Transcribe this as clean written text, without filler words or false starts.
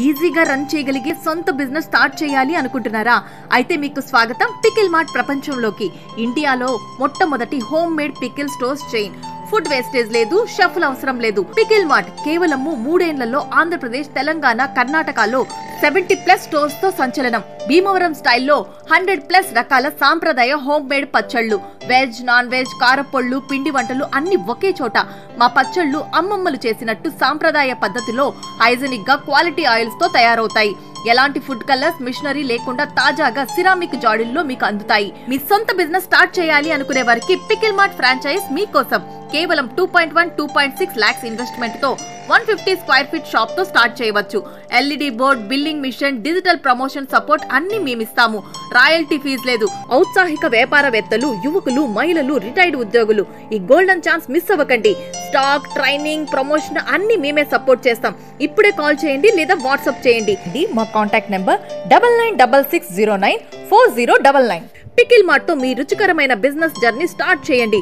ఈజీగా రన్ చేయగలిగే సొంత బిజినెస్ స్టార్ట్ చేయాలి అనుకుంటున్నారా? అయితే మీకు స్వాగతం పికిల్ మార్ట్ ప్రపంచంలోకి. ఇండియాలో మొట్టమొదటి home made pickle stores chain. Food wastage లేదు, షఫ్ల అవసరం లేదు. పికిల్ మార్ట్ కేవలము 3 ఏళ్లలో ఆంధ్రప్రదేశ్, తెలంగాణ, కర్ణాటకలో 70+ స్టోర్స్ తో సంచలనం. భీమవరం స్టైల్లో 100+ రకాల సాంప్రదాయ హోమ్ మేడ్ పచ్చళ్లు, వెజ్, నాన్ వెజ్, కారపొళ్ళు, పిండి వంటలు అన్ని ఒకే చోట. మా పచ్చళ్లు అమ్మమ్మలు చేసినట్టు సాంప్రదాయ పద్ధతిలో హైజెనిక్ గా క్వాలిటీ ఆయిల్స్ తో తయారవుతాయి. ఎలాంటి ఫుడ్ కలర్స్, మిషనరీ లేకుండా తాజాగా సిరామిక్ జాడీల్లో మీకు అందుతాయి. మీ సొంత బిజినెస్ స్టార్ట్ చేయాలి అనుకునే వారికి పికిల్ మార్ట్ ఫ్రాంచైజ్ మీకోసం. కేవలం 2.1, 2.6 lakhs ఇన్వెస్ట్మెంట్ తో 150 స్క్వేర్ ఫీట్ షాప్ తో స్టార్ట్ చేయవచ్చు. LED board, billing machine, digital promotion support అన్ని మేమిస్తాము. రాయల్టీ ఫీజు లేదు. ఔత్సాహిక వ్యాపారవేత్తలు, యువకులు, మహిళలు, రిటైర్డ్ ఉద్యోగులు ఈ గోల్డెన్ ఛాన్స్ మిస్ అవ్వకండి. స్టాక్, ట్రైనింగ్, ప్రమోషన్ అన్ని మేమే సపోర్ట్ చేస్తాం. ఇప్పుడే కాల్ చేయండి లేదా వాట్సాప్ చేయండి. మా కాంటాక్ట్ నెంబర్ 9966094099. పికిల్ మార్ట్ తో మీ రుచికరమైన బిజినెస్ జర్నీ స్టార్ట్ చేయండి.